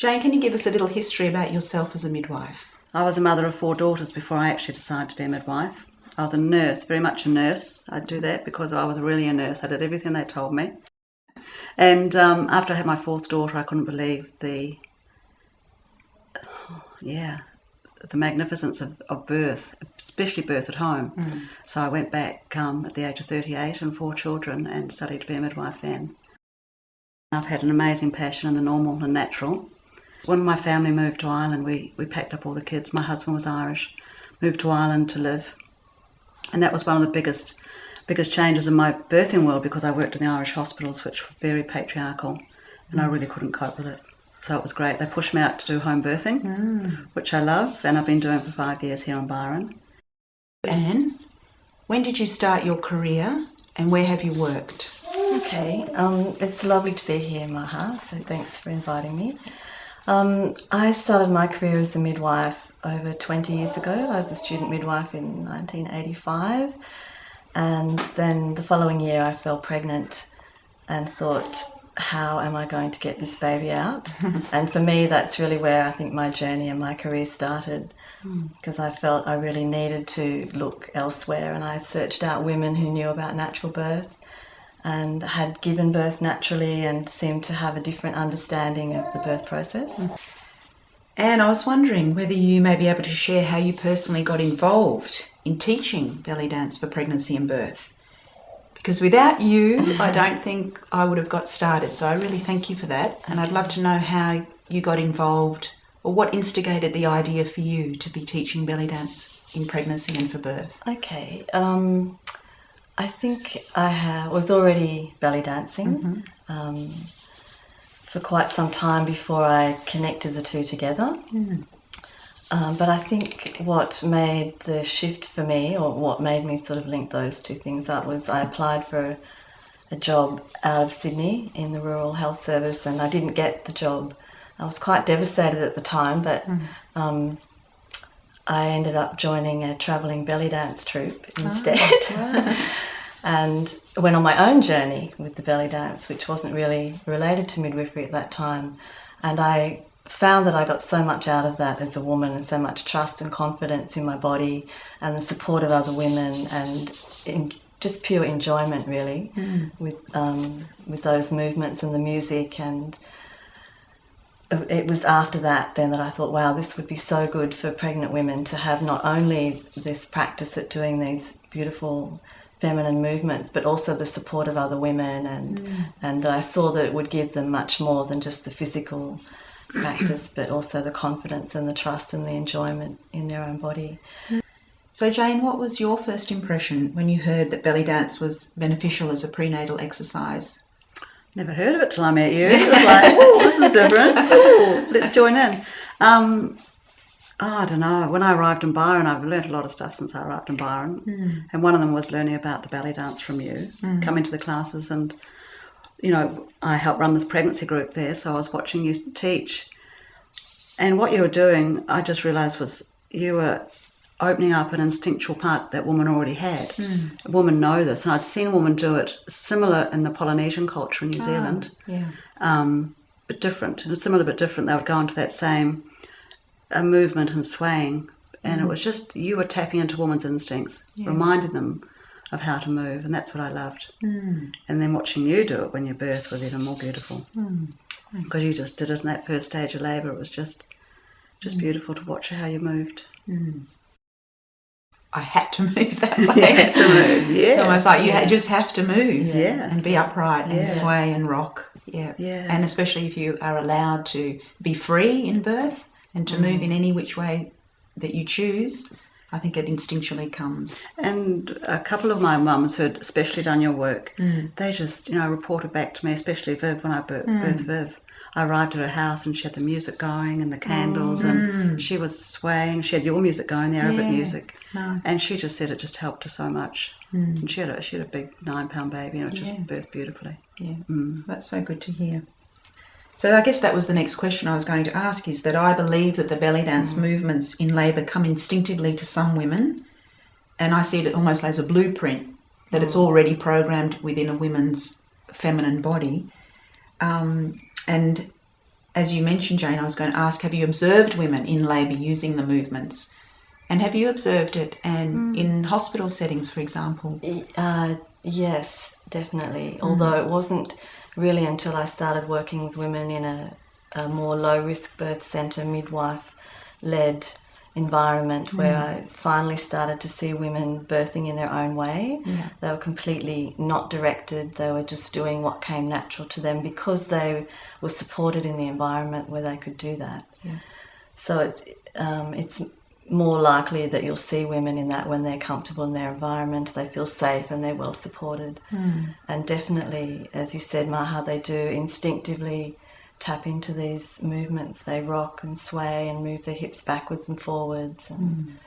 Jane, can you give us a little history about yourself as a midwife? I was a mother of 4 daughters before I actually decided to be a midwife. I was a nurse, very much a nurse. I do that because I was really a nurse. I did everything they told me. And after I had my 4th daughter, I couldn't believe the magnificence of birth, especially birth at home. So I went back at the age of 38 and 4 children and studied to be a midwife then. I've had an amazing passion in the normal and natural. When my family moved to Ireland, we packed up all the kids. My husband was Irish, moved to Ireland to live. And that was one of the biggest changes in my birthing world, because I worked in the Irish hospitals, which were very patriarchal, and I really couldn't cope with it. So it was great. They pushed me out to do home birthing, which I love, and I've been doing for 5 years here in Byron. Anne, when did you start your career and where have you worked? Okay, it's lovely to be here, Maha, so thanks for inviting me. I started my career as a midwife over 20 years ago. I was a student midwife in 1985, and then the following year I fell pregnant and thought, how am I going to get this baby out? And for me, that's really where I think my journey and my career started, because I felt I really needed to look elsewhere, and I searched out women who knew about natural birth and had given birth naturally and seemed to have a different understanding of the birth process. Anne, I was wondering whether you may be able to share how you personally got involved in teaching belly dance for pregnancy and birth. Because without you, I don't think I would have got started. So I really thank you for that. And I'd love to know how you got involved, or what instigated the idea for you to be teaching belly dance in pregnancy and for birth. Okay. I think I was already belly dancing for quite some time before I connected the two together. But I think what made the shift for me, or what made me sort of link those two things up, was I applied for a job out of Sydney in the Rural Health Service, and I didn't get the job. I was quite devastated at the time, but I ended up joining a travelling belly dance troupe instead. And went on my own journey with the belly dance, which wasn't really related to midwifery at that time. And I found that I got so much out of that as a woman, and so much trust and confidence in my body and the support of other women, and just pure enjoyment really with those movements and the music. And it was after that then that I thought, wow, this would be so good for pregnant women to have not only this practice at doing these beautiful feminine movements, but also the support of other women, and I saw that it would give them much more than just the physical practice, but also the confidence and the trust and the enjoyment in their own body. So Jane, what was your first impression when you heard that belly dance was beneficial as a prenatal exercise? Never heard of it till I met you. It was like, oh, this is different. Ooh, let's join in. I don't know. When I arrived in Byron, I've learnt a lot of stuff since I arrived in Byron. And one of them was learning about the belly dance from you, coming to the classes. And, you know, I helped run the pregnancy group there, so I was watching you teach. And what you were doing, I just realised, was you were opening up an instinctual part that women already had. Women know this. And I'd seen women do it similar in the Polynesian culture in New Zealand. But different. It was similar but different. They would go into that same a movement and swaying, and it was just, you were tapping into women's instincts, reminding them of how to move, and that's what I loved. And then watching you do it when you birth was even more beautiful, because you just did it in that first stage of labour. It was just beautiful to watch how you moved. I had to move that way. You had to move, Almost like you just have to move and be upright and Yeah. sway and rock. And especially if you are allowed to be free in birth and to move in any which way that you choose, I think it instinctually comes. And a couple of my mums who had especially done your work, they just, reported back to me, especially Viv, when I birthed Viv. I arrived at her house and she had the music going and the candles and she was swaying. She had your music going, the Arabic music. Nice. And she just said it just helped her so much. And she had a big 9-pound baby, and it just birthed beautifully. That's so good to hear. So I guess that was the next question I was going to ask, is that I believe that the belly dance movements in labour come instinctively to some women, and I see it almost as a blueprint, that it's already programmed within a woman's feminine body. And as you mentioned, Jane, I was going to ask, have you observed women in labour using the movements? And have you observed it and in hospital settings, for example? Yes, definitely. Although it wasn't really until I started working with women in a more low-risk birth centre, midwife-led environment where I finally started to see women birthing in their own way. Yeah. They were completely not directed. They were just doing what came natural to them because they were supported in the environment where they could do that. Yeah. So it's more likely that you'll see women in that when they're comfortable in their environment, they feel safe and they're well supported. And definitely, as you said, Maha, they do instinctively tap into these movements. They rock and sway and move their hips backwards and forwards. And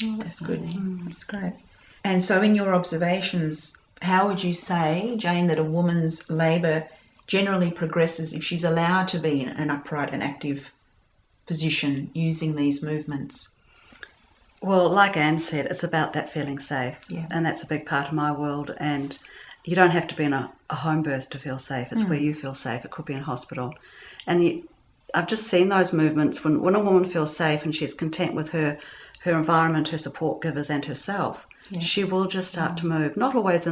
That's good. That's great. And so in your observations, how would you say, Jane, that a woman's labour generally progresses if she's allowed to be in an upright and active position using these movements? Well, like Anne said, it's about that feeling safe. Yeah. And that's a big part of my world. And you don't have to be in a home birth to feel safe. It's where you feel safe. It could be in hospital. And I've just seen those movements when a woman feels safe and she's content with her environment, her support givers and herself, she will just start to move. Not always in